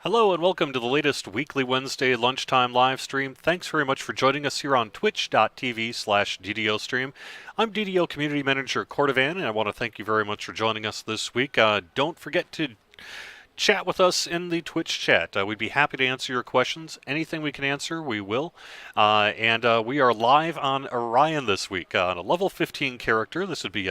Hello and welcome to the latest weekly Wednesday lunchtime live stream. Thanks very much for joining us here on twitch.tv/DDOstream. I'm DDO Community Manager Cordovan, and I want to thank you very much for joining us this week. Don't forget to chat with us in the Twitch chat. We'd be happy to answer your questions. Anything we can answer, we will. And we are live on Orion this week on a level 15 character. This would be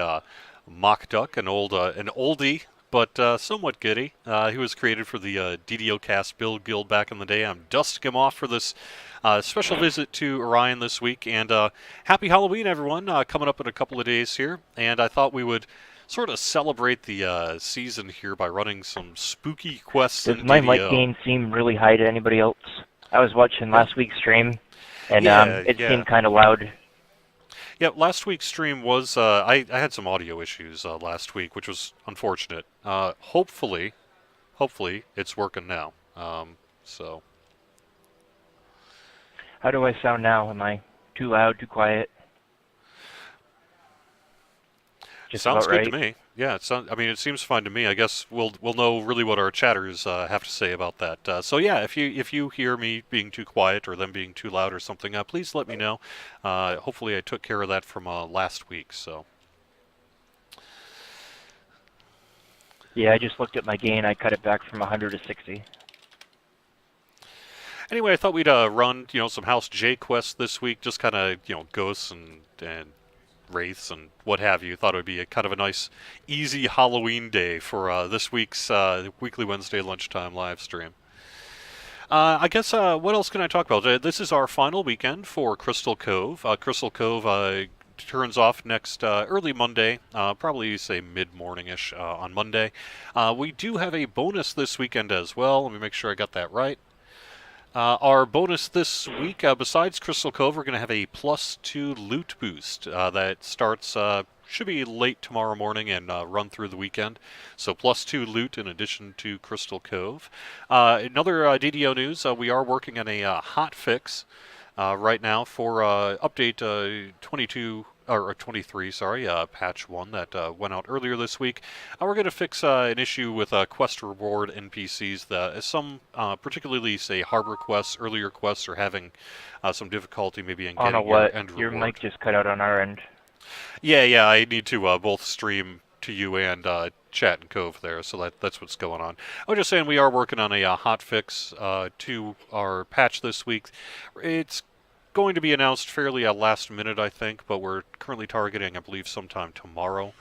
Mock Duck, an oldie, but somewhat goody. He was created for the DDO Cast Build Guild back in the day. I'm dusting him off for this special visit to Orion this week. And happy Halloween, everyone, coming up in a couple of days here. And I thought we would sort of celebrate the season here by running some spooky quests Does in my mic DDO. gain seem really high to anybody else? I was watching last week's stream, and it seemed kind of loud. Yeah, last week's stream was, I had some audio issues last week, which was unfortunate. Hopefully it's working now. So. How do I sound now? Am I too loud, too quiet? Just Sounds about good right? to me. Yeah, it seems fine to me. I guess we'll know really what our chatters have to say about that. So yeah, if you hear me being too quiet or them being too loud or something, please let me know. Hopefully I took care of that from last week. So. Yeah, I just looked at my gain. I cut it back from 100 to 60. Anyway, I thought we'd run some House J quests this week, just kind of ghosts and wraiths and what have you. Thought it would be a kind of a nice, easy Halloween day for this week's weekly Wednesday lunchtime live stream. I guess what else can I talk about? This is our final weekend for Crystal Cove. Crystal Cove turns off next early Monday, probably say mid-morning-ish on Monday. We do have a bonus this weekend as well. Let me make sure I got that right. Our bonus this week, besides Crystal Cove, we're going to have a +2 loot boost that starts, should be late tomorrow morning and run through the weekend. So +2 loot in addition to Crystal Cove. Another DDO news, we are working on a hot fix right now for update 22. Or 23, sorry, patch 1 that went out earlier this week. We're going to fix an issue with quest reward NPCs that some, particularly, say, harbor quests, earlier quests, are having some difficulty maybe in getting your end reward. Your mic just cut out on our end. Yeah, I need to both stream to you and chat and Cove there, so that's what's going on. I was just saying we are working on a hot fix to our patch this week. It's going to be announced fairly last minute, I think, but we're currently targeting, I believe, sometime tomorrow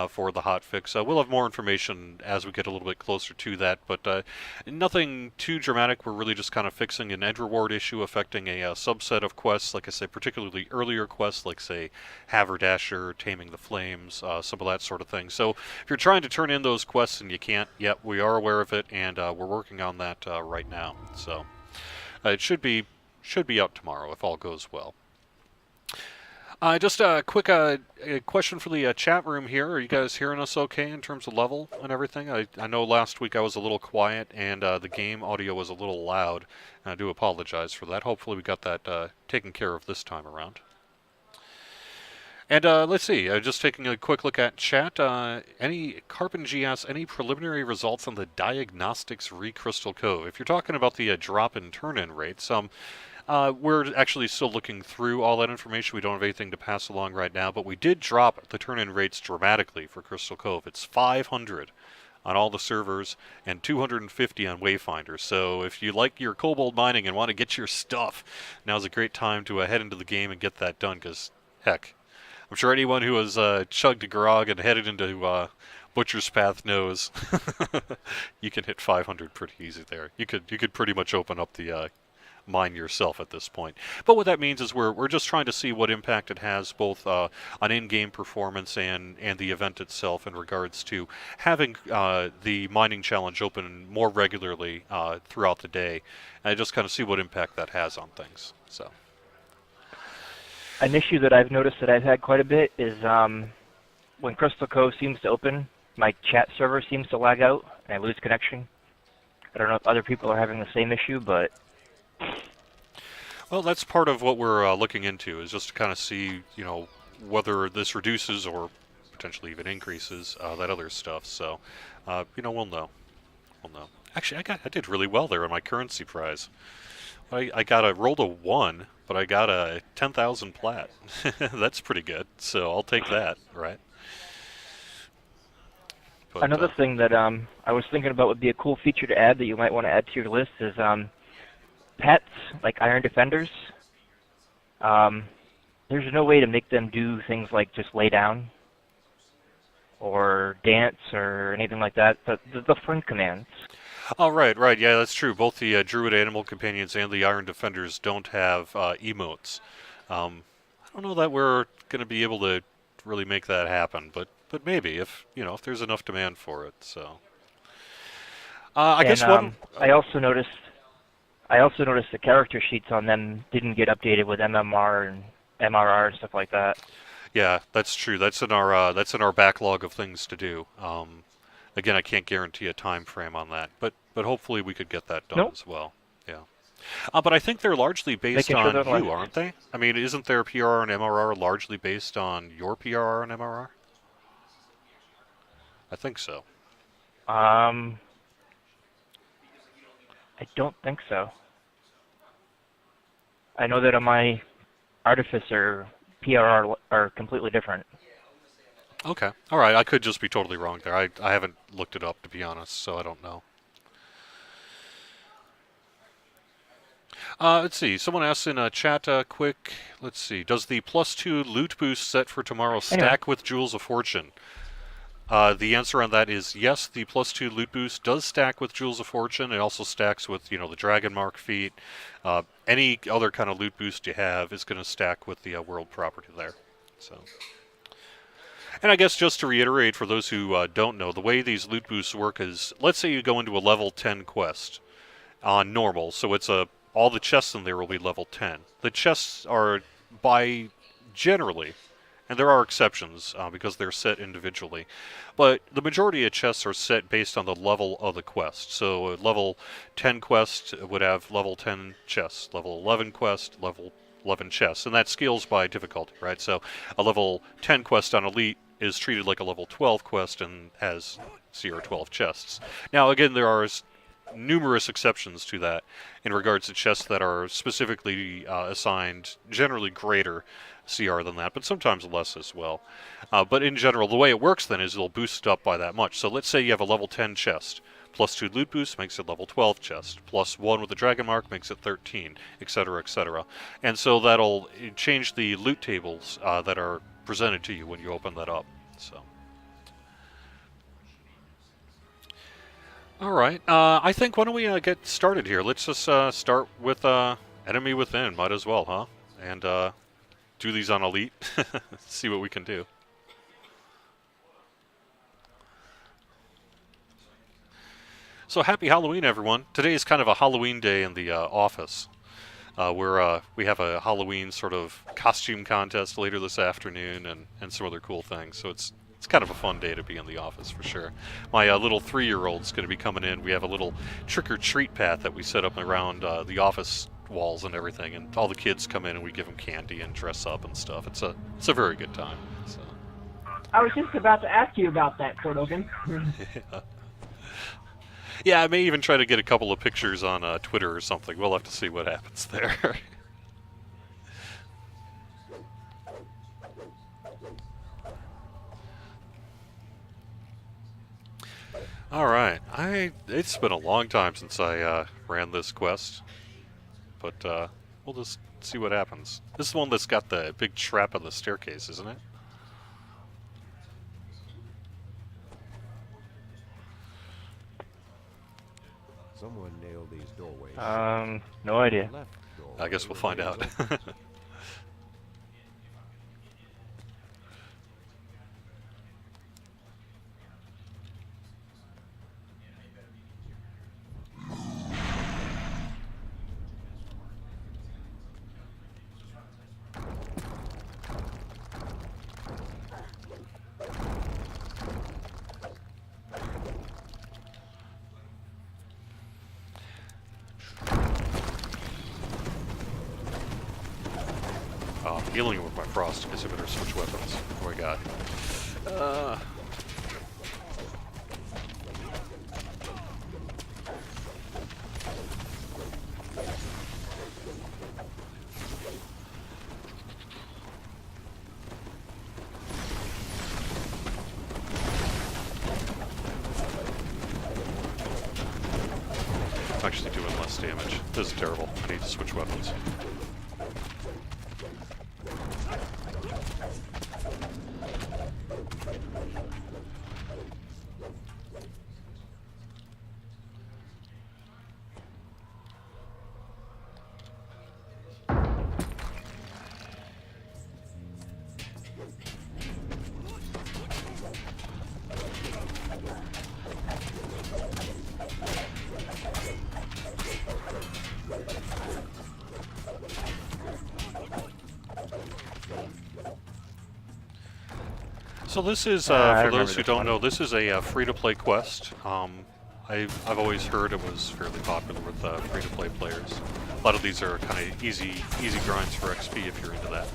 for the hot fix. We'll have more information as we get a little bit closer to that, but nothing too dramatic. We're really just kind of fixing an end reward issue affecting a subset of quests, like I say, particularly earlier quests, like, say, Haverdasher, Taming the Flames, some of that sort of thing. So if you're trying to turn in those quests and you can't yet, we are aware of it, and we're working on that right now. So it should be out tomorrow if all goes well. Just a quick question for the chat room here. Are you guys hearing us okay in terms of level and everything? I know last week I was a little quiet and the game audio was a little loud. And I do apologize for that. Hopefully we got that taken care of this time around. And let's see, just taking a quick look at chat. Any Carpin GS, any preliminary results on the diagnostics re-Crystal Cove? If you're talking about the drop in turn-in rates, we're actually still looking through all that information. We don't have anything to pass along right now, but we did drop the turn-in rates dramatically for Crystal Cove. It's 500 on all the servers and 250 on Wayfinder. So if you like your Kobold mining and want to get your stuff, now's a great time to head into the game and get that done, because, heck, I'm sure anyone who has chugged a grog and headed into Butcher's Path knows you can hit 500 pretty easy there. You could pretty much open up the mine yourself at this point. But what that means is we're just trying to see what impact it has both on in-game performance and the event itself in regards to having the mining challenge open more regularly throughout the day, and just kind of see what impact that has on things. So. An issue that I've noticed that I've had quite a bit is when Crystal Cove seems to open, my chat server seems to lag out and I lose connection. I don't know if other people are having the same issue, but... Well, that's part of what we're looking into, is just to kind of see, whether this reduces or potentially even increases that other stuff. So, we'll know. Well, no. Actually, I did really well there on my currency prize. Rolled a 1, but I got a 10,000 plat. That's pretty good, so I'll take that, right? But, Another thing that I was thinking about would be a cool feature to add that you might want to add to your list is pets, like Iron Defenders. There's no way to make them do things like just lay down or dance or anything like that. The friend commands. oh, right, yeah, that's true. Both the Druid Animal Companions and the Iron Defenders don't have emotes. I don't know that we're going to be able to really make that happen, but maybe if if there's enough demand for it. So, I guess one. I also noticed the character sheets on them didn't get updated with MMR and MRR and stuff like that. Yeah, that's true. That's in our backlog of things to do. Again, I can't guarantee a time frame on that, but hopefully we could get that done as well. Yeah. But I think they're largely based on you, aren't they? I mean, isn't their PRR and MRR largely based on your PRR and MRR? I think so. I don't think so. I know that on my Artificer, PRR are completely different. Okay. All right. I could just be totally wrong there. I haven't looked it up, to be honest, so I don't know. Let's see. Someone asked in chat quick. Let's see. Does the +2 loot boost set for tomorrow stack with Jewels of Fortune? The answer on that is yes, the +2 loot boost does stack with Jewels of Fortune. It also stacks with, the Dragon Mark feat. Any other kind of loot boost you have is going to stack with the world property there. So, and I guess just to reiterate for those who don't know, the way these loot boosts work is, let's say you go into a level 10 quest on normal, so it's all the chests in there will be level 10. The chests are generally, and there are exceptions because they're set individually, but the majority of chests are set based on the level of the quest. So a level 10 quest would have level 10 chests, level 11 quest, level 11 chests, and that scales by difficulty, right? So a level 10 quest on Elite is treated like a level 12 quest and has CR12 chests. Now again, there are numerous exceptions to that in regards to chests that are specifically assigned generally greater CR than that, but sometimes less as well. But in general, the way it works then is it'll boost it up by that much. So let's say you have a level 10 chest. +2 loot boost makes it level 12 chest. +1 with the Dragon Mark makes it 13, etc., etc. And so that'll change the loot tables that are presented to you when you open that up. So. All right. I think why don't we get started here? Let's just start with Enemy Within. Might as well, huh? And do these on Elite. See what we can do. So happy Halloween, everyone. Today is kind of a Halloween day in the office. We have a Halloween sort of costume contest later this afternoon and some other cool things. So it's kind of a fun day to be in the office for sure. My little 3-year-old's going to be coming in. We have a little trick-or-treat path that we set up around the office walls and everything, and all the kids come in and we give them candy and dress up and stuff. It's a very good time. So. I was just about to ask you about that, Cordovan. Yeah, I may even try to get a couple of pictures on Twitter or something. We'll have to see what happens there. All right, it's been a long time since I ran this quest, but we'll just see what happens. This is the one that's got the big trap on the staircase, isn't it? Someone nailed these doorways. No idea. I guess we'll find out. Healing with my frost. Guess I better switch weapons. Oh my god. I'm actually doing less damage. This is terrible. I need to switch weapons. So this is, for those who don't know, this is a free-to-play quest. I've always heard it was fairly popular with free-to-play players. A lot of these are kind of easy grinds for XP if you're into that.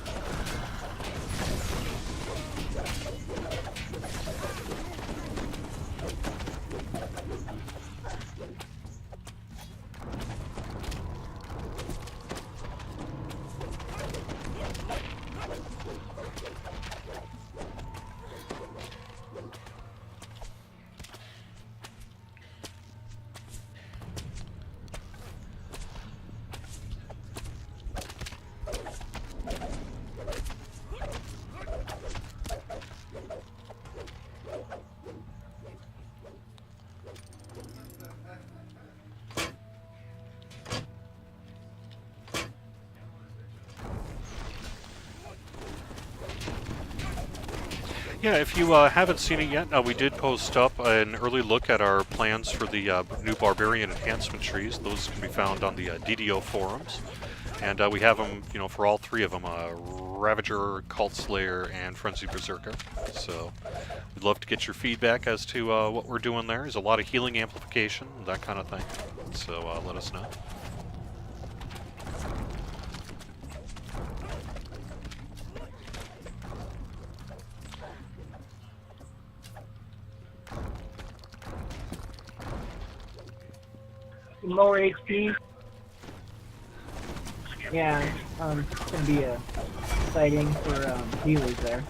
Yeah, if you haven't seen it yet, we did post up an early look at our plans for the new Barbarian enhancement trees. Those can be found on the DDO forums. And we have them, you know, for all three of them, Ravager, Cult Slayer, and Frenzied Berserker. So we'd love to get your feedback as to what we're doing there. There's a lot of healing amplification, that kind of thing. So let us know. Lower HP. Yeah, it's gonna be a sighting for healers there.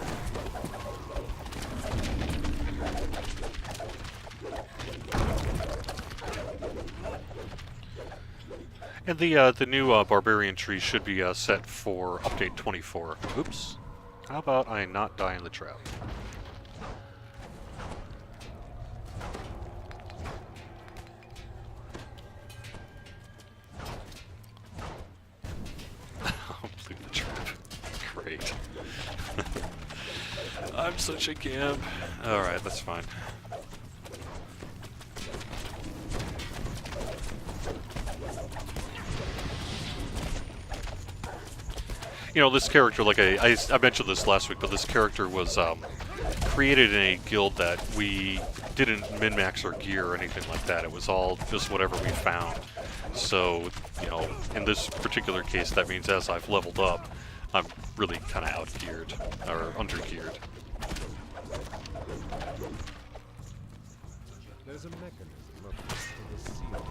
And the new Barbarian tree should be set for update 24. Oops. How about I not die in the trap? Complete the trap. Great. I'm such a gimp. Alright, that's fine. You know, this character, like I mentioned this last week, but this character was created in a guild that we didn't min-max our gear or anything like that. It was all just whatever we found. So, you know, in this particular case, that means as I've leveled up, I'm really kind of out-geared, or under-geared. There's a mechanism up to the seal.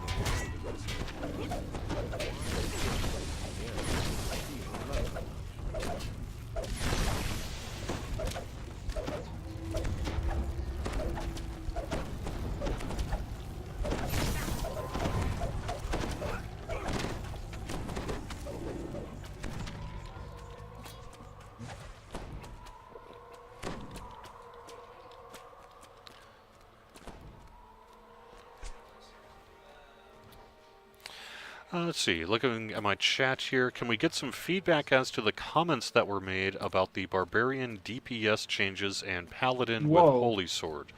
Let's see, looking at my chat here, can we get some feedback as to the comments that were made about the Barbarian DPS changes and Paladin with Holy Sword?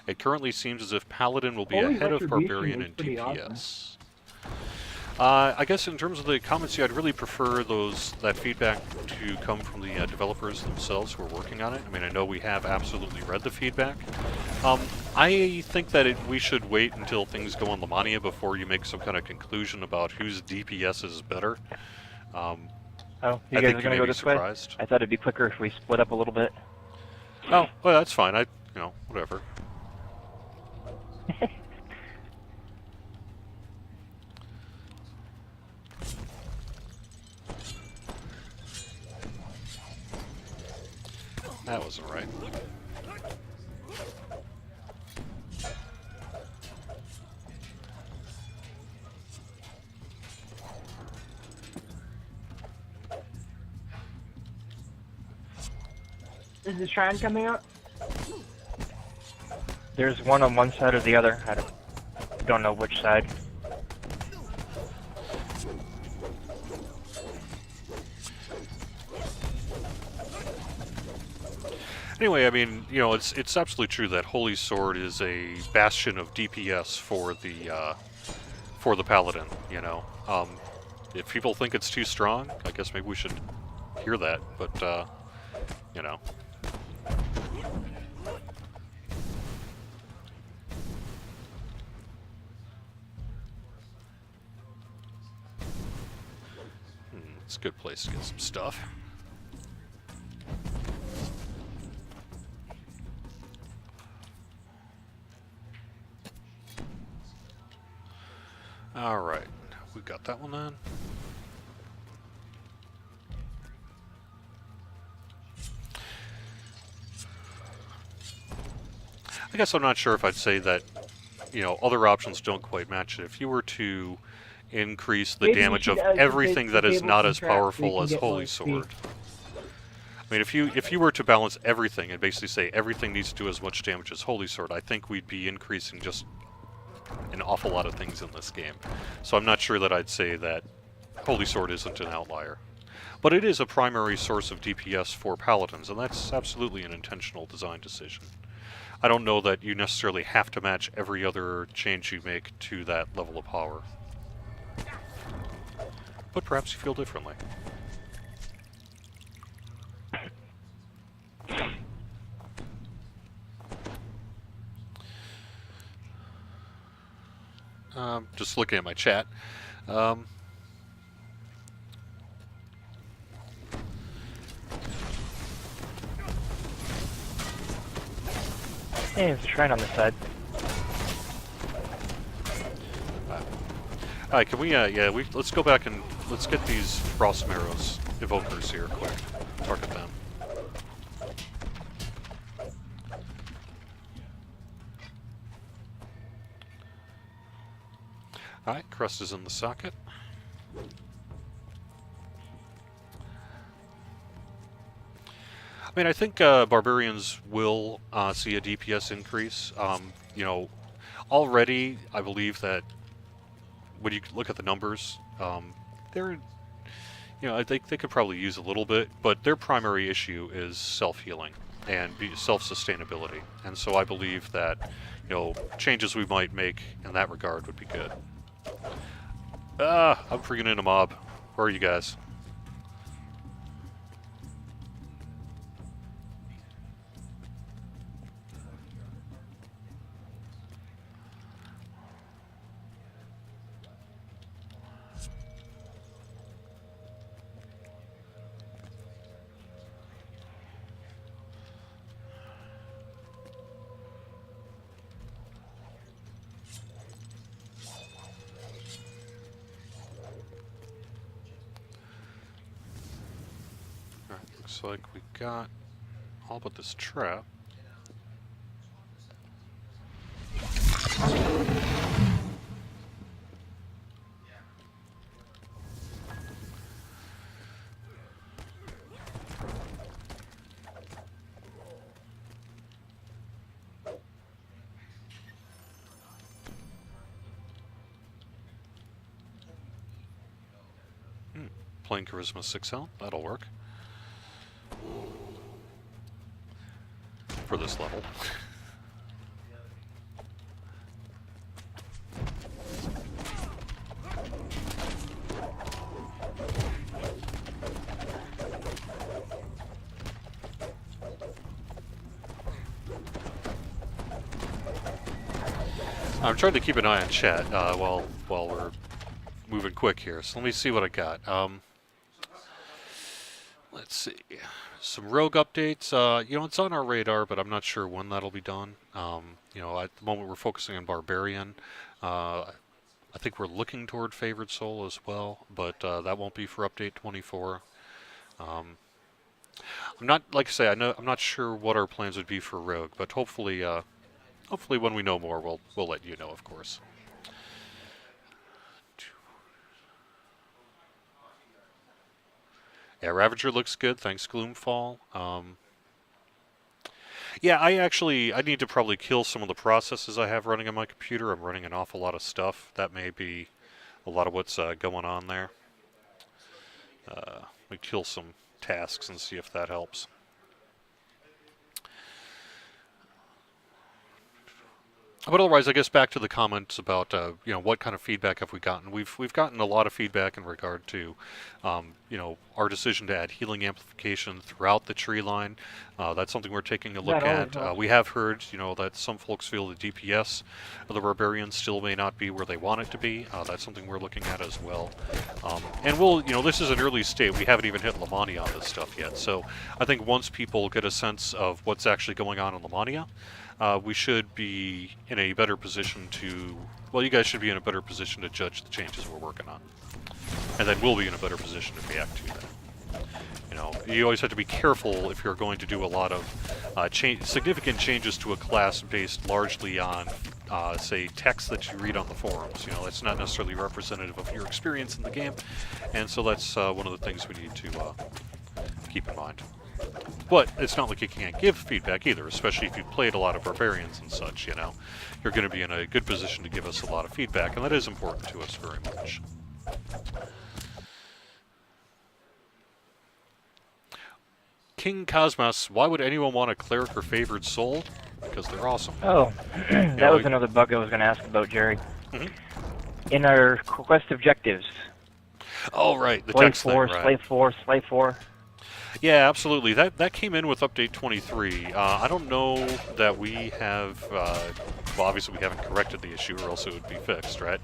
It currently seems as if Paladin will be ahead of Barbarian in DPS. Awesome. I guess in terms of the comments, yeah, I'd really prefer that feedback to come from the developers themselves who are working on it. I mean, I know we have absolutely read the feedback. I think that we should wait until things go on Lamania before you make some kind of conclusion about whose DPS is better. Oh, you guys are going to go this way? I thought it'd be quicker if we split up a little bit. Oh, well, that's fine. You know, whatever. That wasn't right. Is the shrine coming out? There's one on one side or the other. I don't know which side. Anyway, I mean, you know, it's absolutely true that Holy Sword is a bastion of DPS for the Paladin. You know, if people think it's too strong, I guess maybe we should hear that. But you know, it's a good place to get some stuff. Alright, we got that one then. I guess I'm not sure if I'd say that, you know, other options don't quite match it. If you were to increase the Maybe we damage should, of everything that is disable not some as traps so we powerful can as get more Holy XP. Sword. I mean, if you were to balance everything and basically say everything needs to do as much damage as Holy Sword, I think we'd be increasing just an awful lot of things in this game. So I'm not sure that I'd say that Holy Sword isn't an outlier. But it is a primary source of DPS for Paladins, and that's absolutely an intentional design decision. I don't know that you necessarily have to match every other change you make to that level of power. But perhaps you feel differently. Just looking at my chat. Hey, there's a shrine on this side. Alright, can we, let's go back and let's get these Frost Marrows evokers here quick. Target them. Alright, Crest is in the socket. I mean, I think Barbarians will see a DPS increase. You know, already I believe that when you look at the numbers, they're, you know, they could probably use a little bit, but their primary issue is self-healing and self-sustainability. And so I believe that, you know, changes we might make in that regard would be good. I'm freaking in a mob. Where are you guys? Looks like we got all but this trap. Playing Charisma 6L, that'll work. For this level. I'm trying to keep an eye on chat while we're moving quick here. So let me see what I got. Let's see. Some rogue updates. You know, it's on our radar, but I'm not sure when that'll be done. You know, at the moment we're focusing on Barbarian. I think we're looking toward Favored Soul as well, but that won't be for update 24. I'm not, like I say, I'm not sure what our plans would be for rogue, but hopefully, hopefully when we know more, we'll let you know, of course. Yeah, Ravager looks good. Thanks, Gloomfall. Yeah, I need to probably kill some of the processes I have running on my computer. I'm running an awful lot of stuff. That may be a lot of what's going on there. Let me kill some tasks and see if that helps. But otherwise, I guess back to the comments about what kind of feedback have we gotten? We've gotten a lot of feedback in regard to our decision to add healing amplification throughout the tree line. That's something we're taking a look That always at. helps. We have heard that some folks feel the DPS of the barbarians still may not be where they want it to be. That's something we're looking at as well. And this is an early state. We haven't even hit Lamania on this stuff yet. So I think once people get a sense of what's actually going on in Lamania, we should be in a better position to, you guys should be in a better position to judge the changes we're working on. And then we'll be in a better position to react to that. You always have to be careful if you're going to do a lot of significant changes to a class based largely on, say, text that you read on the forums. That's not necessarily representative of your experience in the game. And so that's one of the things we need to keep in mind. But it's not like you can't give feedback either, especially if you've played a lot of barbarians and such, You're going to be in a good position to give us a lot of feedback, and that is important to us very much. King Cosmos, why would anyone want a cleric or favored soul? Because they're awesome. Oh, that was another bug I was going to ask about, Jerry. Mhm. In our quest objectives, Oh, right, the Slave text 4, thing, right. Slave 4, Slave 4. Yeah, absolutely. That came in with update 23. I don't know that we have. Obviously we haven't corrected the issue, or else it would be fixed, right?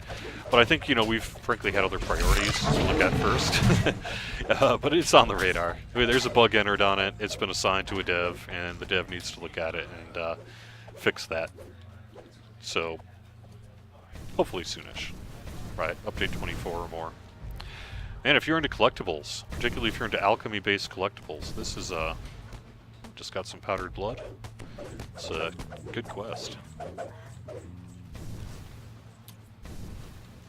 But I think we've frankly had other priorities to look at first. But it's on the radar. I mean, there's a bug entered on it. It's been assigned to a dev, and the dev needs to look at it and fix that. So hopefully soonish, right? Update 24 or more. And if you're into collectibles, particularly if you're into alchemy-based collectibles, this is just got some powdered blood. It's a good quest.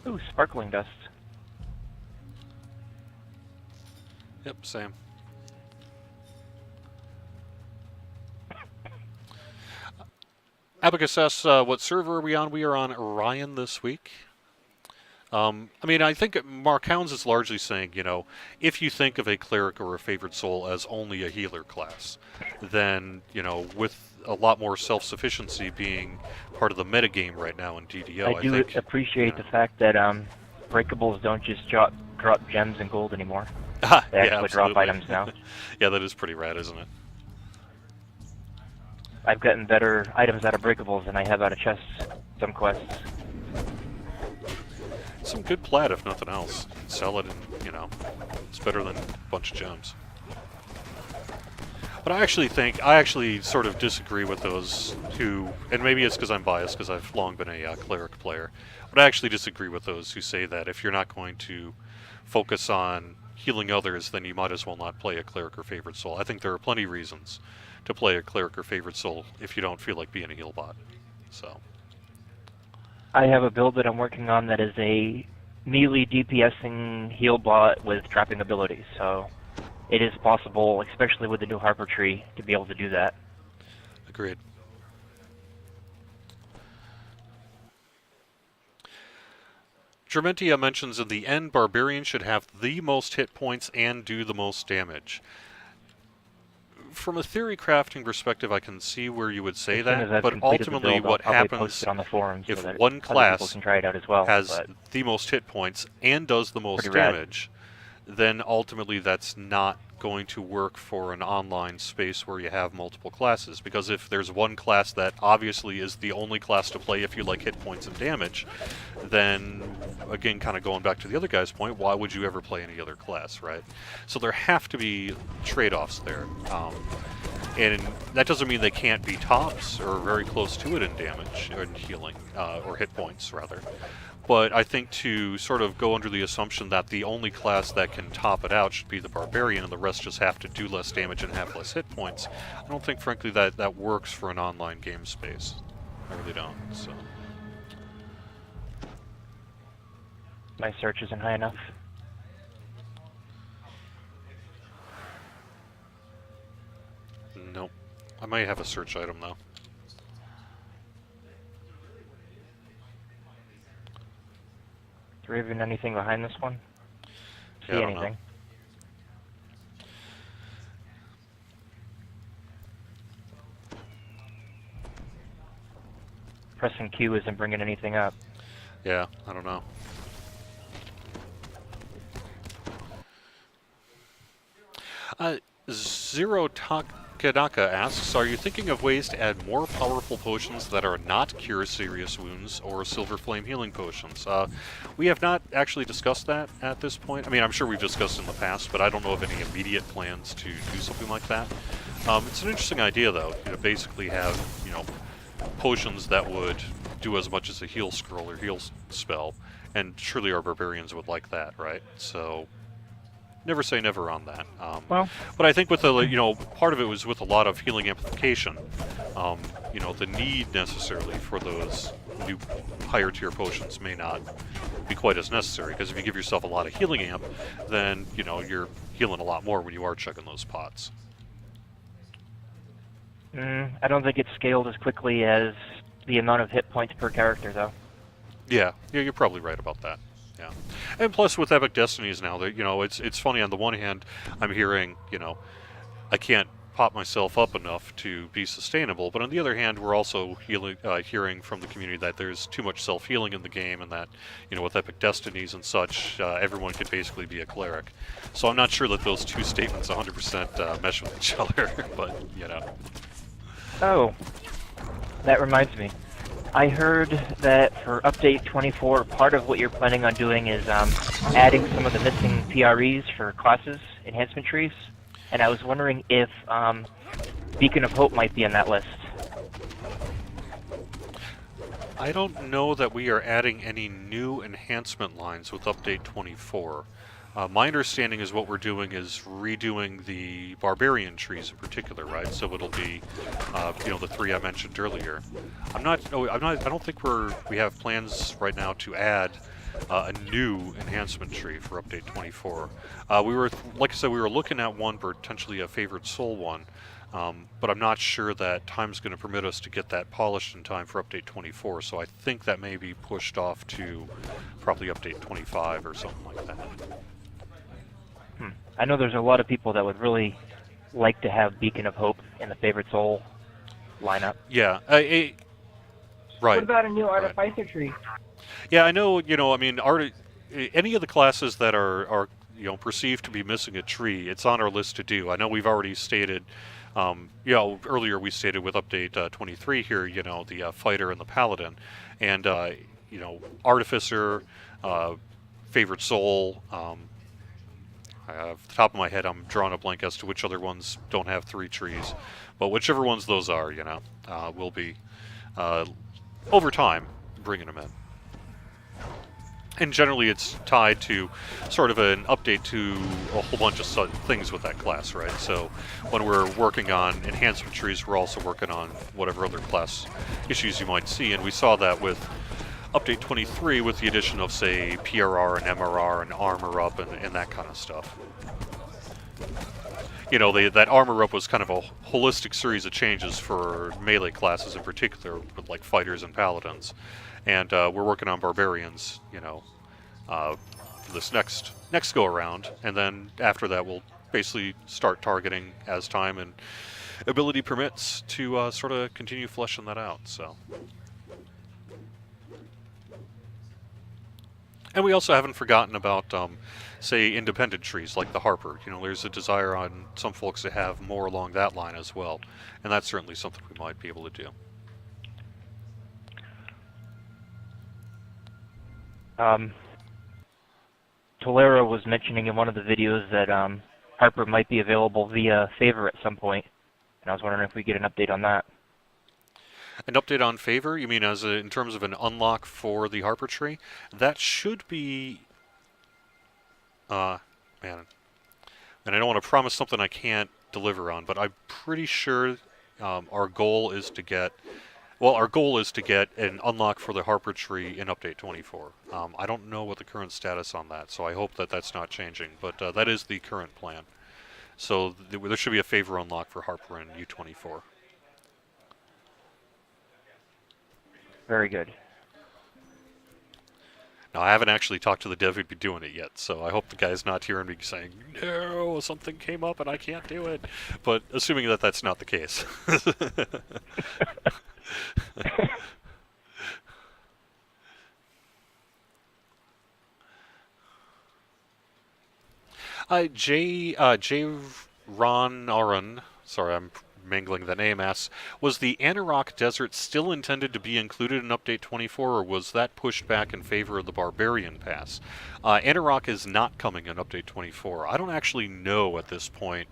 Ooh, sparkling dust. Yep, same. Abacus asks, what server are we on? We are on Orion this week. I think Mark Hounds is largely saying, if you think of a cleric or a favored soul as only a healer class, then, with a lot more self-sufficiency being part of the metagame right now in DDO, I do appreciate the fact that breakables don't just drop gems and gold anymore. They actually drop items now. Yeah, that is pretty rad, isn't it? I've gotten better items out of breakables than I have out of chests, some quests. Some good plat, if nothing else. Sell it, and it's better than a bunch of gems. But I actually sort of disagree with those who, and maybe it's because I'm biased because I've long been a cleric player, but I actually disagree with those who say that if you're not going to focus on healing others, then you might as well not play a cleric or favored soul. I think there are plenty of reasons to play a cleric or favored soul if you don't feel like being a heal bot. So. I have a build that I'm working on that is a melee DPSing heal bot with trapping abilities, so it is possible, especially with the new Harper tree, to be able to do that. Agreed. Germentia mentions in the end, Barbarian should have the most hit points and do the most damage. From a theory crafting perspective, I can see where you would say that, but ultimately what happens on the forums if so that one class can try it out as well, has the most hit points and does the most damage, then ultimately that's not going to work for an online space where you have multiple classes, because if there's one class that obviously is the only class to play if you like hit points and damage, then again, kind of going back to the other guy's point, why would you ever play any other class, right? So there have to be trade-offs there, and that doesn't mean they can't be tops or very close to it in damage or in healing, or hit points rather. But I think to sort of go under the assumption that the only class that can top it out should be the Barbarian and the rest just have to do less damage and have less hit points, I don't think, frankly, that works for an online game space. I really don't, so. My search isn't high enough. Nope. I might have a search item though. Is there even anything behind this one? Yeah, I don't know. anything? Pressing Q isn't bringing anything up. Yeah, I don't know. Zero Takanaka asks, are you thinking of ways to add more powerful potions that are not cure serious wounds or silver flame healing potions? We have not actually discussed that at this point. I mean, I'm sure we've discussed in the past, but I don't know of any immediate plans to do something like that. It's an interesting idea, though, to basically have, potions that would do as much as a heal scroll or heal spell, and surely our barbarians would like that, right? So, never say never on that. Well, but I think with the, part of it was with a lot of healing amplification. The need necessarily for those new higher tier potions may not be quite as necessary, because if you give yourself a lot of healing amp, then, you're healing a lot more when you are checking those pots. I don't think it's scaled as quickly as the amount of hit points per character, though. Yeah, you're probably right about that. Yeah, and plus with Epic Destinies now, that it's funny. On the one hand, I'm hearing I can't pop myself up enough to be sustainable, but on the other hand, we're also hearing from the community that there's too much self-healing in the game, and that with Epic Destinies and such, everyone could basically be a cleric. So I'm not sure that those two statements 100% mesh with each other, but Oh, that reminds me. I heard that for update 24, part of what you're planning on doing is adding some of the missing PREs for classes, enhancement trees, and I was wondering if Beacon of Hope might be on that list. I don't know that we are adding any new enhancement lines with update 24. My understanding is what we're doing is redoing the barbarian trees in particular, right? So it'll be, the three I mentioned earlier. I don't think we have plans right now to add a new enhancement tree for update 24. Like I said, we were looking at one, potentially a favored soul one, but I'm not sure that time's going to permit us to get that polished in time for update 24. So I think that may be pushed off to probably update 25 or something like that. I know there's a lot of people that would really like to have Beacon of Hope in the favorite soul lineup. Yeah, right. What about a new Right. artificer tree? Yeah, I know. I mean, any of the classes that are perceived to be missing a tree, it's on our list to do. I know we've already stated, earlier we stated with update 23 here, the fighter and the paladin, and artificer, favorite soul. Off the top of my head, I'm drawing a blank as to which other ones don't have three trees, but whichever ones those are, we'll be over time bringing them in. And generally, it's tied to sort of an update to a whole bunch of things with that class, right? So when we're working on enhancement trees, we're also working on whatever other class issues you might see, and we saw that with update 23 with the addition of, say, PRR and MRR and armor up and that kind of stuff. That armor up was kind of a holistic series of changes for melee classes in particular, with like fighters and paladins. And we're working on barbarians, for this next go around, and then after that we'll basically start targeting as time and ability permits to sort of continue fleshing that out. So. And we also haven't forgotten about, say, independent trees like the Harper. There's a desire on some folks to have more along that line as well, and that's certainly something we might be able to do. Tolera was mentioning in one of the videos that Harper might be available via favor at some point, and I was wondering if we get an update on that. An update on favor? You mean in terms of an unlock for the Harper tree? That should be... man. And I don't want to promise something I can't deliver on, but I'm pretty sure our goal is to get... Well, our goal is to get an unlock for the Harper tree in update 24. I don't know what the current status on that, so I hope that that's not changing, but that is the current plan. So there should be a favor unlock for Harper in U24. Very good. Now, I haven't actually talked to the dev who'd be doing it yet, so I hope the guy's not hearing me saying, no, something came up and I can't do it. But assuming that that's not the case. J. Ron Aron, sorry, I'm mangling the name, asks, was the Anarok Desert still intended to be included in Update 24, or was that pushed back in favor of the Barbarian Pass? Anarok is not coming in Update 24. I don't actually know at this point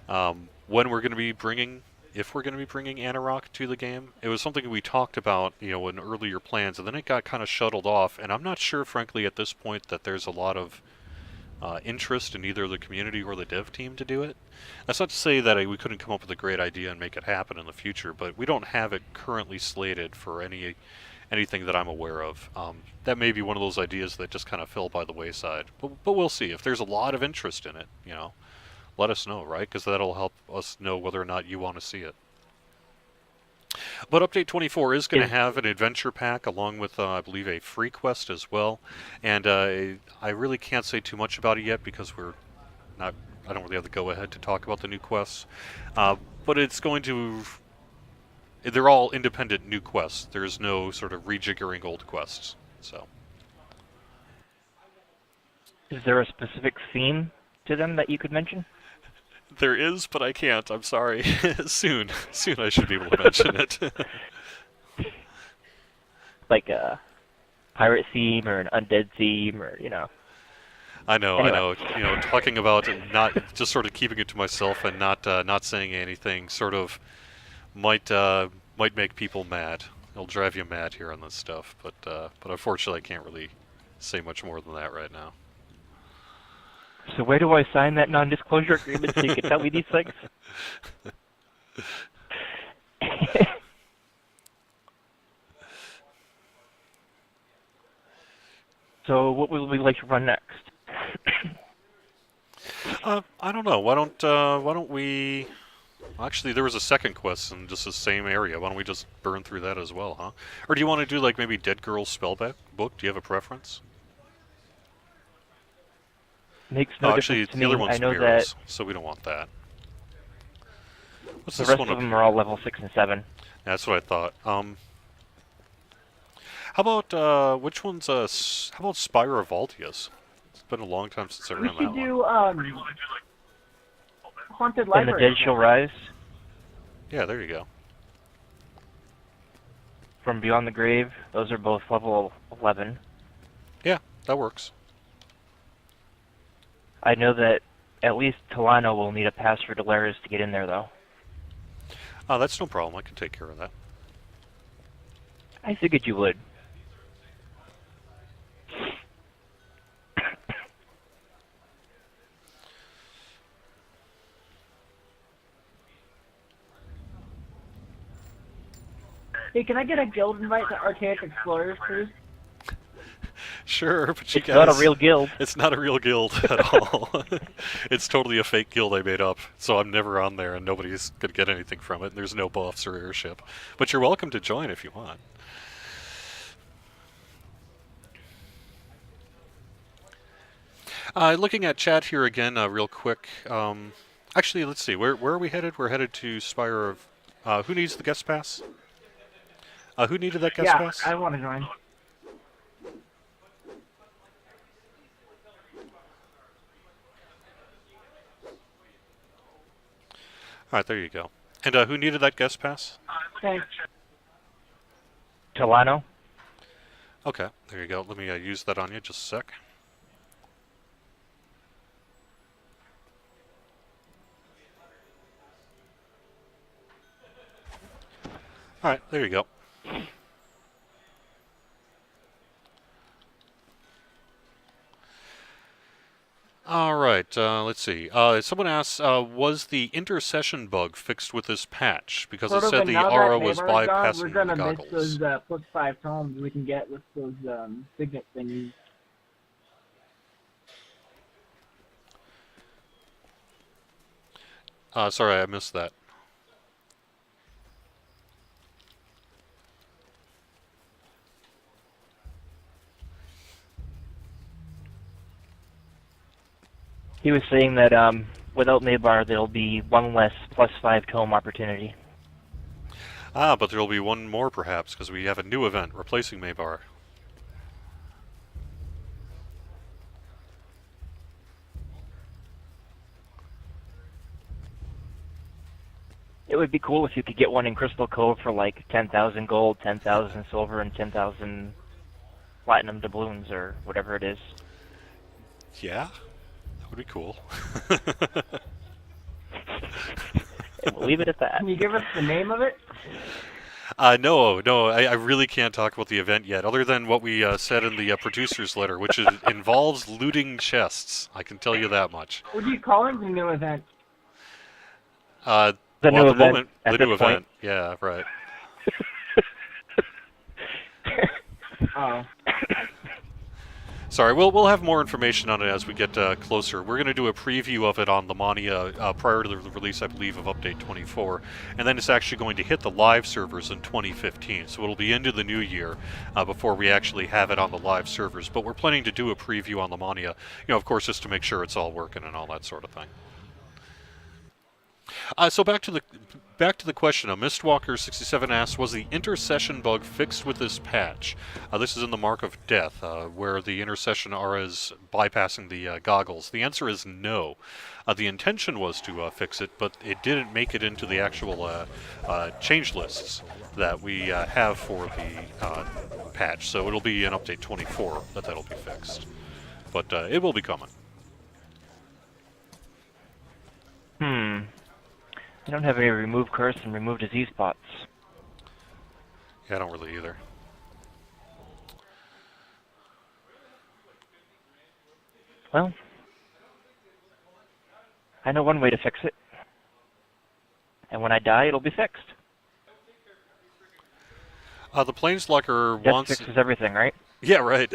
when we're going to be bringing, if we're going to be bringing Anarok to the game. It was something we talked about, in earlier plans, and then it got kind of shuttled off, and I'm not sure, frankly, at this point that there's a lot of interest in either the community or the dev team to do it. That's not to say that we couldn't come up with a great idea and make it happen in the future, but we don't have it currently slated for anything that I'm aware of. That may be one of those ideas that just kind of fell by the wayside. But we'll see. If there's a lot of interest in it, let us know, right? Because that'll help us know whether or not you want to see it. But Update 24 is going to have an adventure pack along with, I believe, a free quest as well. And I really can't say too much about it yet because I don't really have the go-ahead to talk about the new quests. But it's going to... They're all independent new quests. There's no sort of rejiggering old quests. So. Is there a specific theme to them that you could mention? There is, but I can't. I'm sorry. Soon I should be able to mention it. Like a pirate theme or an undead theme, or I know, Anyway. I know. Talking about it, not just sort of keeping it to myself and not saying anything sort of might make people mad. It'll drive you mad hearing this stuff, but unfortunately I can't really say much more than that right now. So where do I sign that non-disclosure agreement so you can tell me these things? So what would we like to run next? I don't know. Why don't we? Actually, there was a second quest in just the same area. Why don't we just burn through that as well, huh? Or do you want to do like maybe Dead Girl's Spellbook? Do you have a preference? Makes no Actually, difference to the me. other one's I know mirrors, that so we don't want that. What's the this rest one of up them here? are all level 6 and 7. That's what I thought. How about which one's how about Spire of Valtius? It's been a long time since I We ran that should one. do Haunted And the Library. Dead Shall Rise Yeah, there you go. from Beyond the Grave. Those are both level 11. Yeah, that works. I know that at least Talano will need a pass for Delaris to get in there, though. That's no problem. I can take care of that. I figured you would. Hey, can I get a guild invite to Archaic Explorers, please? Sure, but you It's guys... not a real guild. It's not a real guild at all. It's totally a fake guild I made up, so I'm never on there and nobody's going to get anything from it, and there's no buffs or airship. But you're welcome to join if you want. Looking at chat here again real quick. Actually, let's see. Where are we headed? We're headed to Spire of... who needs the guest pass? Who needed that guest pass? I want to join. Alright, there you go. And who needed that guest pass? Thanks. Talano? Okay, there you go. Let me use that on you just a sec. Alright, there you go. Alright, let's see. Someone asks, was the intercession bug fixed with this patch? Because it said the aura was bypassing we're gonna the miss goggles. those +5 tomes we can get with those signet thingies. Sorry, I missed that. He was saying that without Maybar, there'll be one less +5 tome opportunity. Ah, but there'll be one more perhaps, because we have a new event replacing Maybar. It would be cool if you could get one in Crystal Cove for like 10,000 gold, 10,000 silver, and 10,000 platinum doubloons, or whatever it is. Yeah? That would be cool. And we'll leave it at that. Can you give us the name of it? No, I really can't talk about the event yet, other than what we said in the producer's letter, which involves looting chests. I can tell you that much. What do you call it? The new event. The Well, new at the event moment, at the this new point. event. Yeah, right. Oh. Sorry, we'll have more information on it as we get closer. We're going to do a preview of it on the Mania prior to the release, I believe, of Update 24, and then it's actually going to hit the live servers in 2015. So it'll be into the new year before we actually have it on the live servers. But we're planning to do a preview on the Mania, of course, just to make sure it's all working and all that sort of thing. So back to the question. Mistwalker67 asks, was the intercession bug fixed with this patch? This is in the Mark of Death, where the intercession auras bypassing the goggles. The answer is no. The intention was to fix it, but it didn't make it into the actual change lists that we have for the patch. So it'll be in Update 24 that'll be fixed. But it will be coming. I don't have any remove curse and remove disease pots. Yeah, I don't really either. Well, I know one way to fix it. And when I die, it'll be fixed. The Planeswalker Death wants... fixes everything, right? Yeah, right.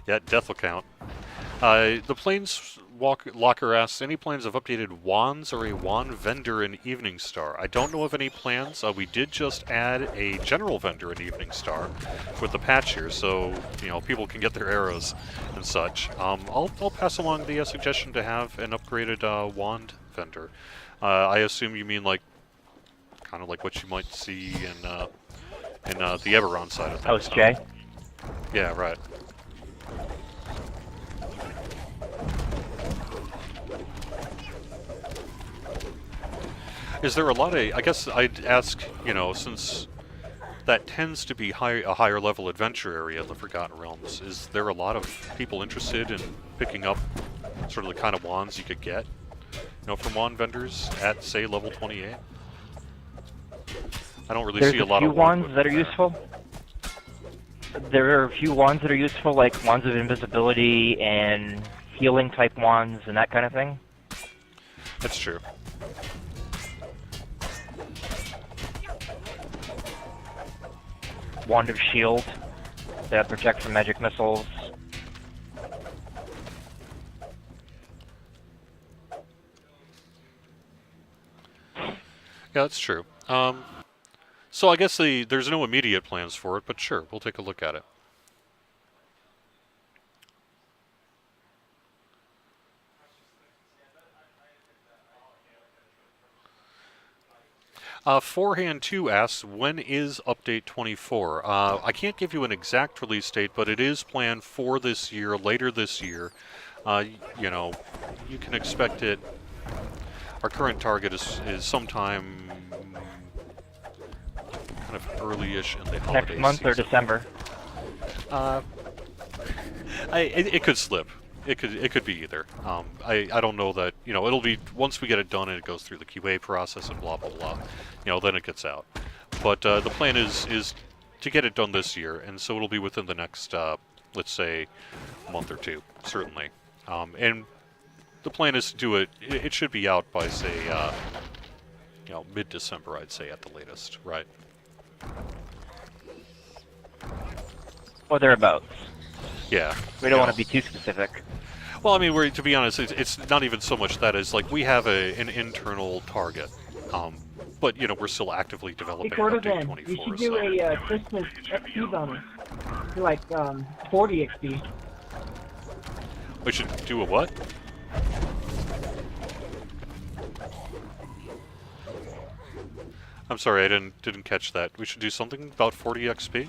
Yeah, death will count. The Planeswalker asks, any plans of updated wands or a wand vendor in Evening Star? I don't know of any plans. We did just add a general vendor in Evening Star with the patch here, so people can get their arrows and such. I'll pass along the suggestion to have an upgraded wand vendor. I assume you mean kind of like what you might see in the Eberron side of things. House J. Yeah, right. Is there a lot of... I guess I'd ask, since that tends to be a higher level adventure area in the Forgotten Realms, is there a lot of people interested in picking up sort of the kind of wands you could get, from wand vendors at, say, level 28? I don't really see a lot of wands that are useful. There are a few wands that are useful, like wands of invisibility and healing type wands and that kind of thing. That's true. Wand of shield that protect from magic missiles. Yeah, that's true. So I guess there's no immediate plans for it, but sure, we'll take a look at it. Forehand 2 asks, when is Update 24? I can't give you an exact release date, but it is planned for this year, later this year. You can expect it. Our current target is sometime kind of early-ish in the holiday Next month season. or December? It could slip. It could be either. I don't know that, it'll be, once we get it done and it goes through the QA process and blah, blah, blah, then it gets out. But the plan is to get it done this year, and so it'll be within the next, let's say, month or two, certainly. And the plan is to do it, it should be out by, say, mid-December, I'd say, at the latest, right? Or thereabouts. Yeah. We don't want to be too specific. Well, I mean, to be honest, it's not even so much that. It's like we have an internal target, but we're still actively developing Update Then 24. you should do a Christmas XP bonus, do like 40 XP. We should do a what? I'm sorry, I didn't catch that. We should do something about 40 XP?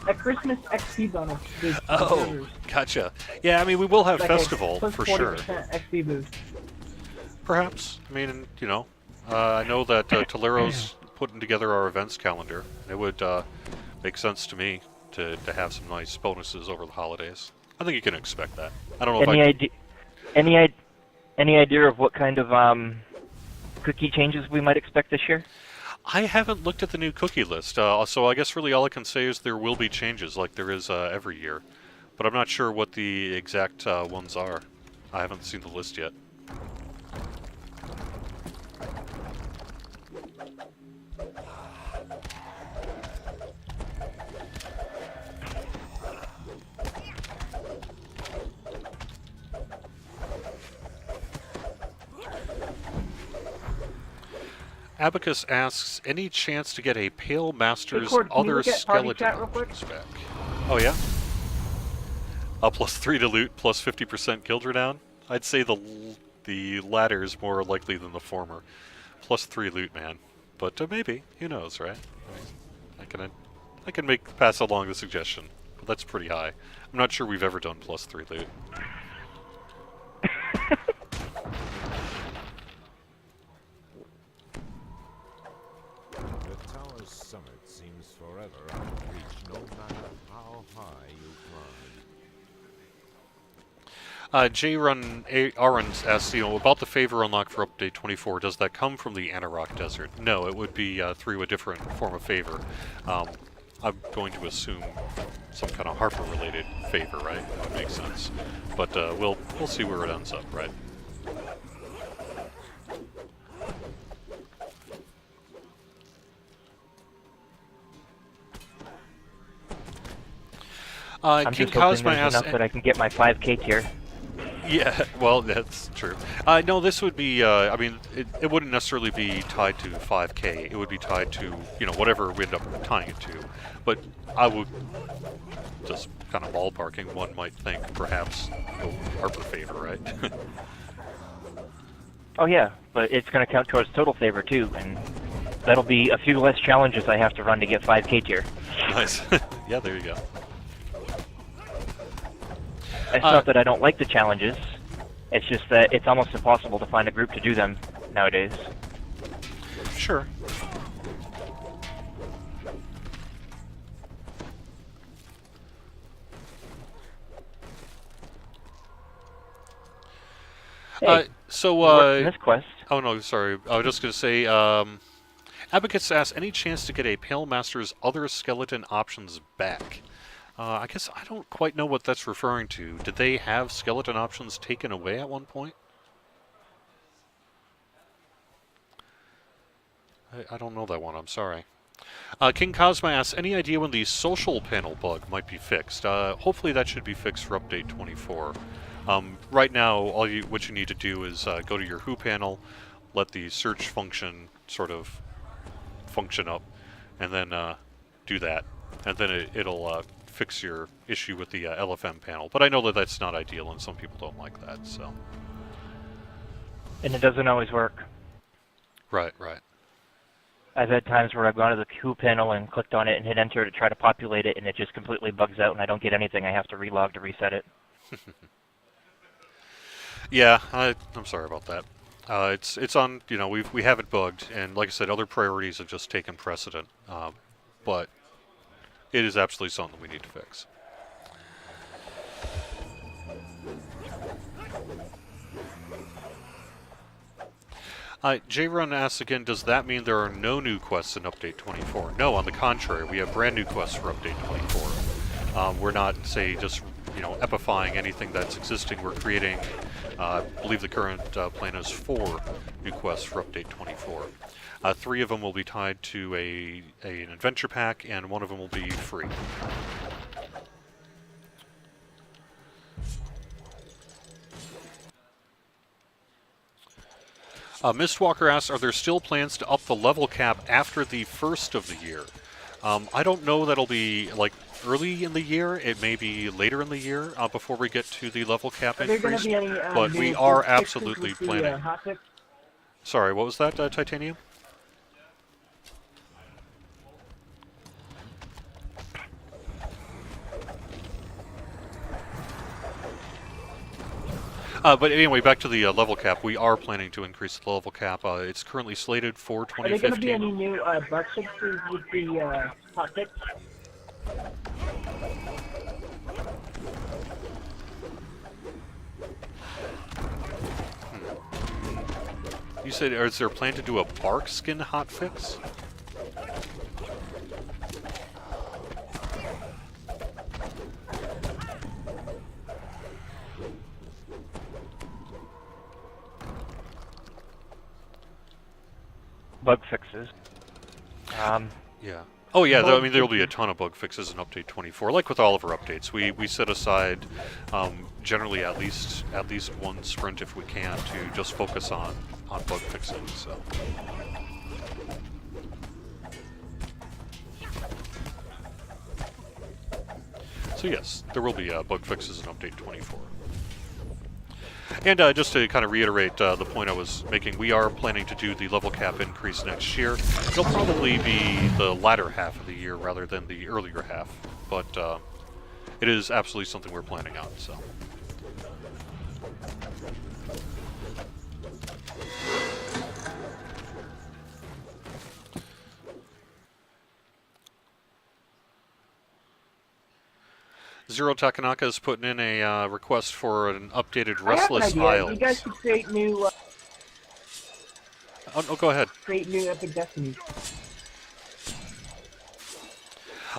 A Christmas XP bonus boost. for Oh, servers. gotcha. Yeah, I mean, we will have Like a Festival, plus for 40% sure. XP boost. Perhaps. I mean, you know, I know that Tolero's putting together our events calendar. It would make sense to me to have some nice bonuses over the holidays. I think you can expect that. I don't know Any if idea? Any idea of what kind of cookie changes we might expect this year? I haven't looked at the new cookie list, so I guess really all I can say is there will be changes like there is every year. But I'm not sure what the exact ones are. I haven't seen the list yet. Abacus asks, any chance to get a Pale Master's Cord, can you other look at party skeleton chat real quick? options back? Oh yeah? +3 to loot, plus 50% kill down. I'd say the latter is more likely than the former. +3 loot, man. But maybe, who knows, right? I can pass along the suggestion, but that's pretty high. I'm not sure we've ever done +3 loot. The tower's summit seems forever out of reach, no matter how high you climb. J-Run Arons asks, about the favor unlock for update 24. Does that come from the Anarok Desert? No, it would be through a different form of favor. I'm going to assume some kind of Harper-related favor, right? That would make sense. But we'll see where it ends up, right? I'm King just hoping Cosmo there's asks, enough that I can get my 5K tier. yeah, well, that's true. No, this would be, I mean, it wouldn't necessarily be tied to 5K. It would be tied to, whatever we end up tying it to. But I would, just kind of ballparking, one might think perhaps go Harper favor, right? Oh yeah, but it's going to count towards total favor too, and that'll be a few less challenges I have to run to get 5K tier. Nice. Yeah, there you go. It's not that I don't like the challenges, it's just that it's almost impossible to find a group to do them nowadays. Sure. Hey, So, what's in this quest? oh no, sorry. I was just going to say, Abacus asks, any chance to get a Pale Master's other skeleton options back? I guess I don't quite know what that's referring to. Did they have skeleton options taken away at one point? I don't know that one, I'm sorry. King Cosma asks, any idea when the social panel bug might be fixed? Hopefully that should be fixed for update 24. Right now, what you need to do is go to your Who panel, let the search function sort of function up, and then do that. And then it'll fix your issue with the LFM panel. But I know that that's not ideal, and some people don't like that, so... And it doesn't always work. Right. I've had times where I've gone to the Who panel and clicked on it and hit enter to try to populate it, and it just completely bugs out and I don't get anything. I have to relog to reset it. Yeah, I'm sorry about that. It's on, we have it bugged, and like I said, other priorities have just taken precedent. But it is absolutely something we need to fix. J-Run asks again, does that mean there are no new quests in Update 24? No, on the contrary, we have brand new quests for Update 24. We're not, say, just, epifying anything that's existing. We're creating, I believe the current plan is 4 new quests for Update 24. 3 of them will be tied to an adventure pack, and 1 of them will be free. Mistwalker asks, are there still plans to up the level cap after the first of the year? I don't know that'll be like early in the year. It may be later in the year before we get to the level cap Are there going increase. to be any But new we are fixes absolutely with the planning. hotfix? Sorry, what was that, Titanium? But anyway, back to the level cap. We are planning to increase the level cap. It's currently slated for Are there going to be 2015. any new bug fixes with the hotfix? You said, is there a plan to do a bark skin hotfix? Bug fixes. Yeah. Oh yeah, I mean there will be a fixes. ton of bug fixes in update 24. Like with all of our updates, we set aside generally at least one sprint if we can to just focus on bug fixing. So yes, there will be bug fixes in update 24. And just to kind of reiterate the point I was making, we are planning to do the level cap increase next year. It'll probably be the latter half of the year rather than the earlier half, but it is absolutely something we're planning on. So. Zero Takanaka is putting in a request for an updated Restless I have an idea. Isles. You guys could create new Oh, go ahead. Epic Destinies.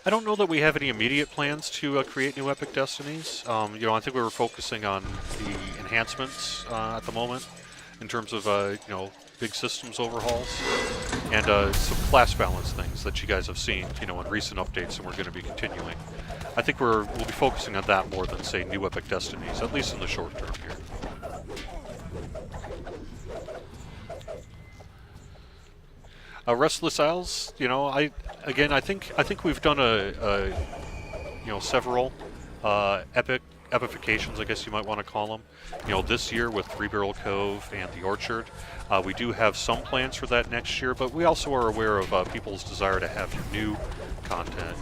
I don't know that we have any immediate plans to create new Epic Destinies. I think we were focusing on the enhancements at the moment in terms of, big systems overhauls and some class balance things that you guys have seen, in recent updates, and we're going to be continuing. I think we'll be focusing on that more than, say, new Epic Destinies, at least in the short term here. Restless Isles, I think we've done several epifications, I guess you might want to call them. This year with Three Barrel Cove and the Orchard. We do have some plans for that next year, but we also are aware of people's desire to have new content,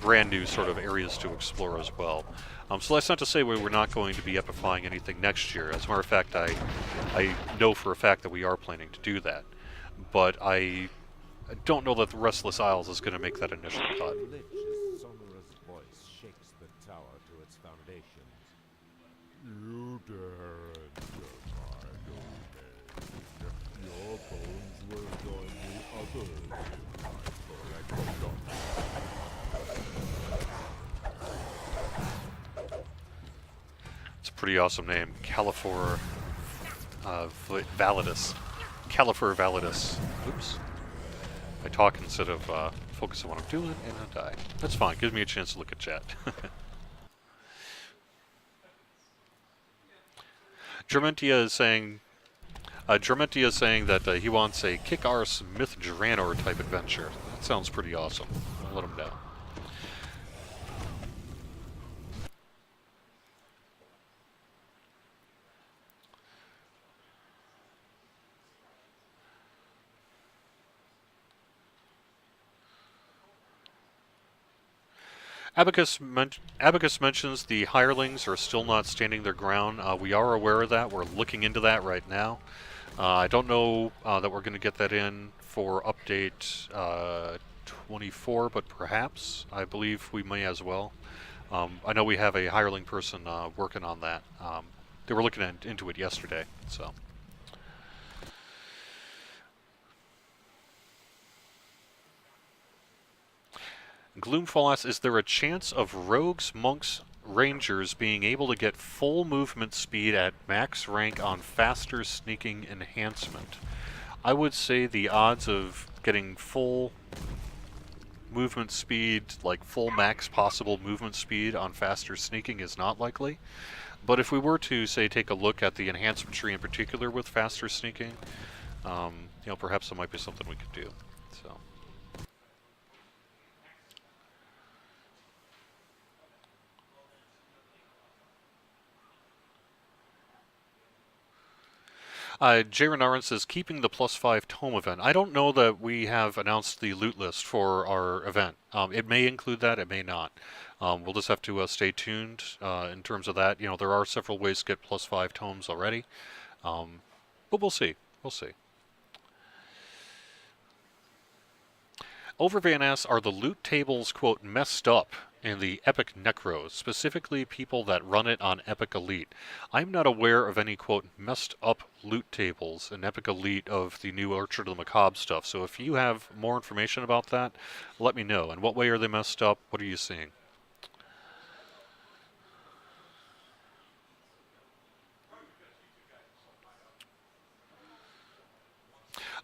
brand new sort of areas to explore as well. So that's not to say we're not going to be epifying anything next year. As a matter of fact, I know for a fact that we are planning to do that. But I don't know that the Restless Isles is going to make that initial cut. Glitch's sonorous voice shakes the tower to its foundations. You dare enter my domain. Your bones will join the others in my collection. It's a pretty awesome name, Califor Validus. Califor Validus. Oops. I talk instead of focus on what I'm doing, and I die. That's fine. Gives me a chance to look at chat. Germentia is saying that he wants a kick-arse Myth Dranor type adventure. That sounds pretty awesome. I'll let him know. Abacus mentions the hirelings are still not standing their ground. We are aware of that. We're looking into that right now. I don't know that we're going to get that in for update 24, but perhaps. I believe we may as well. I know we have a hireling person working on that. They were looking into it yesterday, so. Gloomfall asks, is there a chance of rogues, monks, rangers being able to get full movement speed at max rank on faster sneaking enhancement? I would say the odds of getting full movement speed, like full max possible movement speed on faster sneaking is not likely. But if we were to, say, take a look at the enhancement tree in particular with faster sneaking, perhaps that might be something we could do. So. Jay Renarin says, keeping the +5 tome event. I don't know that we have announced the loot list for our event. It may include that, it may not. We'll just have to stay tuned in terms of that. There are several ways to get +5 tomes already. But we'll see. We'll see. Overvan asks, are the loot tables, quote, messed up in the Epic Necros, specifically people that run it on Epic Elite? I'm not aware of any, quote, messed up loot tables in Epic Elite of the new Orchard of the Macabre stuff. So if you have more information about that, let me know. In what way are they messed up? What are you seeing?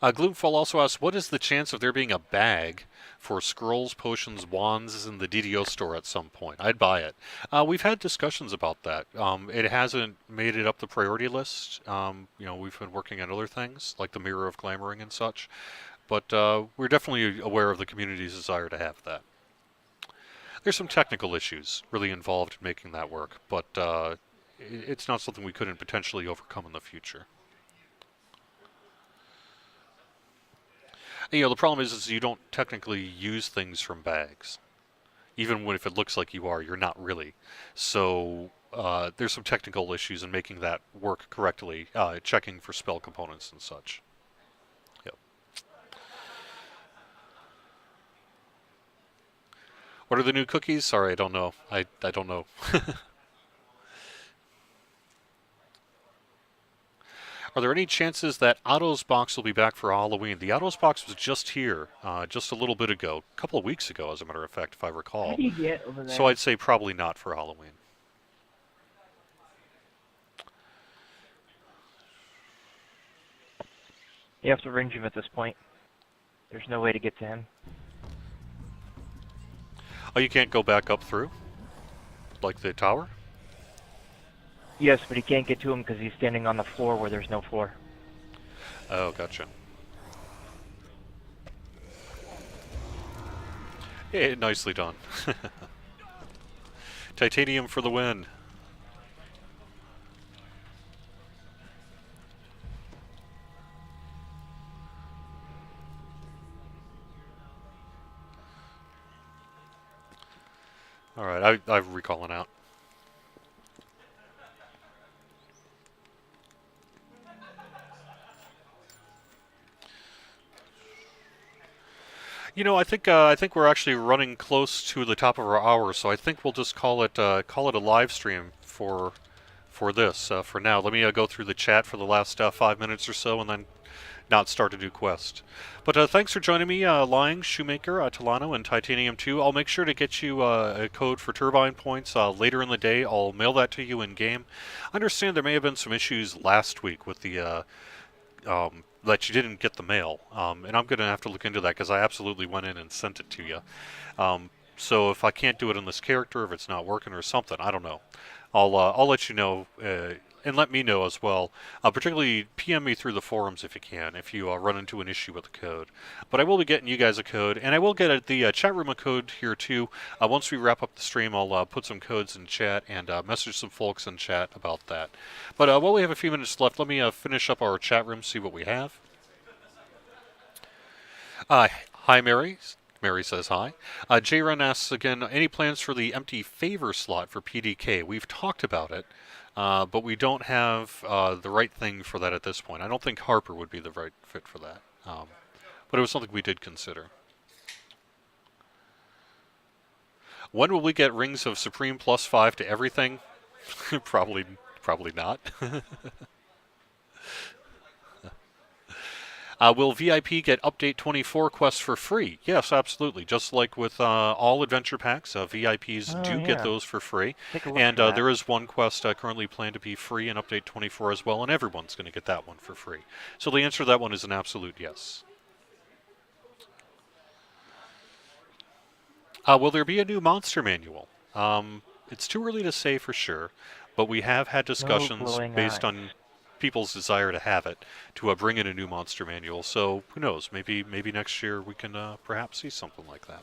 Gloomfall also asks, what is the chance of there being a bag for scrolls, potions, wands in the DDO store at some point? I'd buy it. We've had discussions about that. It hasn't made it up the priority list. We've been working on other things, like the Mirror of Glamoring and such. But we're definitely aware of the community's desire to have that. There's some technical issues really involved in making that work, but it's not something we couldn't potentially overcome in the future. The problem is you don't technically use things from bags. Even if it looks like you are, you're not really. So there's some technical issues in making that work correctly, checking for spell components and such. Yep. What are the new cookies? Sorry, I don't know. I don't know. Are there any chances that Otto's box will be back for Halloween? The Otto's box was just here, just a little bit ago, a couple of weeks ago, as a matter of fact, if I recall. What do you get over there? So I'd say probably not for Halloween. You have to range him at this point. There's no way to get to him. Oh, you can't go back up through? Like the tower? Yes, but he can't get to him because he's standing on the floor where there's no floor. Oh, gotcha. Yeah, nicely done. Titanium for the win. Alright, I'm recalling out. I think we're actually running close to the top of our hour, so I think we'll just call it a live stream for this for now. Let me go through the chat for the last 5 minutes or so, and then not start a new quest. But thanks for joining me, Lying, Shoemaker, Talano, and Titanium 2. I'll make sure to get you a code for turbine points later in the day. I'll mail that to you in game. I understand there may have been some issues last week with the that you didn't get the mail, and I'm going to have to look into that because I absolutely went in and sent it to you. So if I can't do it on this character, if it's not working or something, I don't know. I'll let you know, and let me know as well. Particularly PM me through the forums if you can, if you run into an issue with the code. But I will be getting you guys a code, and I will get the chat room a code here too. Once we wrap up the stream, I'll put some codes in chat and message some folks in chat about that. But while we have a few minutes left, let me finish up our chat room, see what we have. Hi, Mary. Mary says hi. J-Run asks again, any plans for the empty favor slot for PDK? We've talked about it, but we don't have the right thing for that at this point. I don't think Harper would be the right fit for that, but it was something we did consider. When will we get Rings of Supreme +5 to everything? Probably not. Will VIP get Update 24 quests for free? Yes, absolutely. Just like with all adventure packs, VIPs do get those for free. And there is one quest currently planned to be free in Update 24 as well, and everyone's going to get that one for free. So the answer to that one is an absolute yes. Will there be a new monster manual? It's too early to say for sure, but we have had discussions based on people's desire to have it, to bring in a new monster manual. So who knows? Maybe next year we can perhaps see something like that.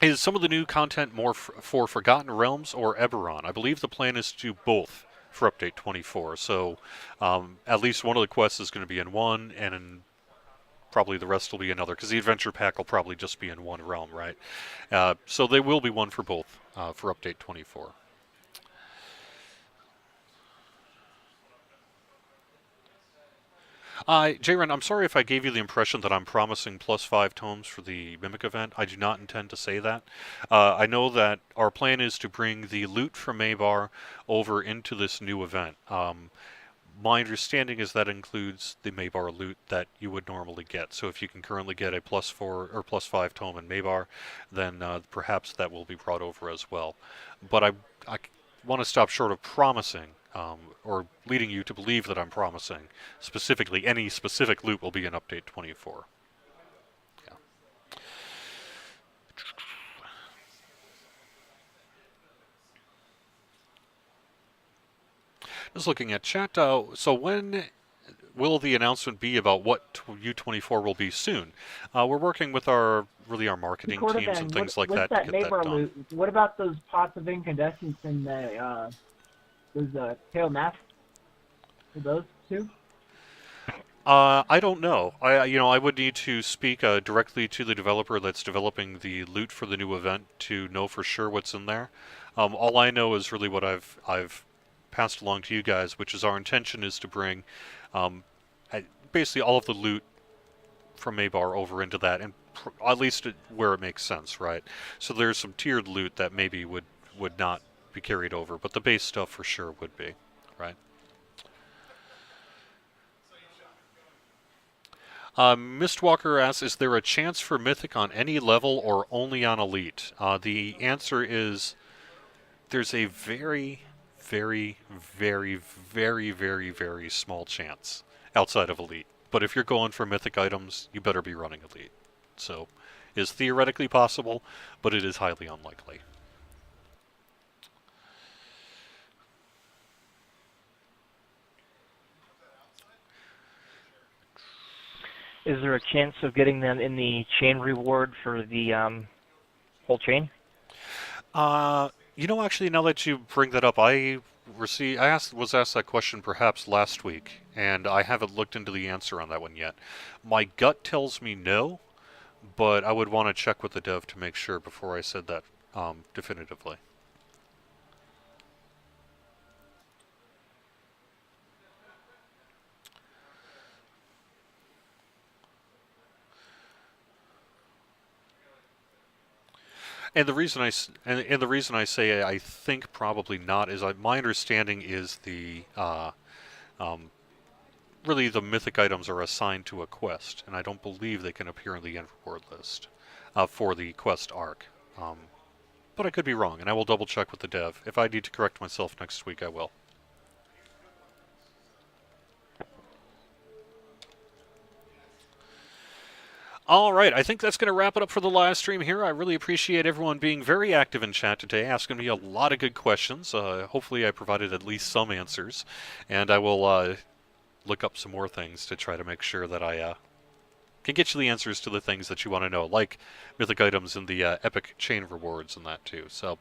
Is some of the new content more for Forgotten Realms or Eberron? I believe the plan is to do both for update 24. So at least one of the quests is going to be in one, and probably the rest will be another, because the adventure pack will probably just be in one realm, right? So they will be one for both for update 24. Jaren, I'm sorry if I gave you the impression that I'm promising +5 tomes for the Mimic event. I do not intend to say that. I know that our plan is to bring the loot from Maybar over into this new event. My understanding is that includes the Maybar loot that you would normally get. So if you can currently get a +4 or +5 tome in Maybar, then perhaps that will be brought over as well. But I want to stop short of promising, or leading you to believe that I'm promising specifically any specific loot will be in Update 24. Yeah. Just looking at chat. So when will the announcement be about what U24 will be soon? We're working with our marketing teams and things like that to get that done. Loot? What about those pots of incandescence and those tail masks? Are those two? I don't know. I would need to speak directly to the developer that's developing the loot for the new event to know for sure what's in there. All I know is really what I've passed along to you guys, which is our intention is to bring basically all of the loot from Maybar over into that, and at least where it makes sense, right? So there's some tiered loot that maybe would not be carried over, but the base stuff for sure would be, right? Mistwalker asks, is there a chance for Mythic on any level or only on Elite? The answer is there's a very, very, very, very, very, very small chance outside of Elite. But if you're going for Mythic items, you better be running Elite. So, it is theoretically possible, but it is highly unlikely. Is there a chance of getting them in the chain reward for the whole chain? Actually, now that you bring that up, was asked that question perhaps last week, and I haven't looked into the answer on that one yet. My gut tells me no, but I would want to check with the dev to make sure before I said that definitively. And the reason I say I think probably not is my understanding is the really the mythic items are assigned to a quest, and I don't believe they can appear in the end reward list for the quest arc. But I could be wrong, and I will double check with the dev. If I need to correct myself next week, I will. All right, I think that's going to wrap it up for the live stream here. I really appreciate everyone being very active in chat today, asking me a lot of good questions. Hopefully I provided at least some answers, and I will look up some more things to try to make sure that I can get you the answers to the things that you want to know, like mythic items and the epic chain rewards and that too. So,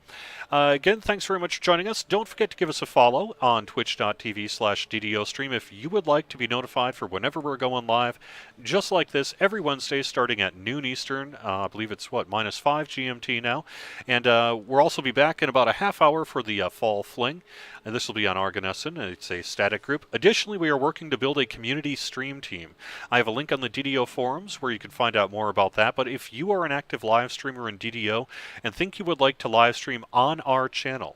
again, thanks very much for joining us. Don't forget to give us a follow on twitch.tv/DDOstream if you would like to be notified for whenever we're going live, just like this, every Wednesday starting at noon Eastern. I believe it's, -5 GMT now. And we'll also be back in about a half hour for the Fall Fling. And this will be on Argonesson. It's a static group. Additionally, we are working to build a community stream team. I have a link on the DDO forums where you can find out more about that. But if you are an active live streamer in DDO and think you would like to live stream on our channel,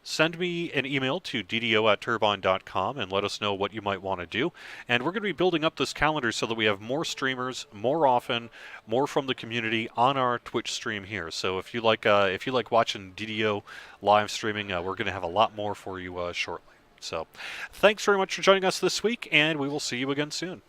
send me an email to ddo@turbine.com and let us know what you might want to do. And we're going to be building up this calendar so that we have more streamers, more often, more from the community on our Twitch stream here. So if you like watching DDO live streaming, we're going to have a lot more for you shortly. So thanks very much for joining us this week, and we will see you again soon.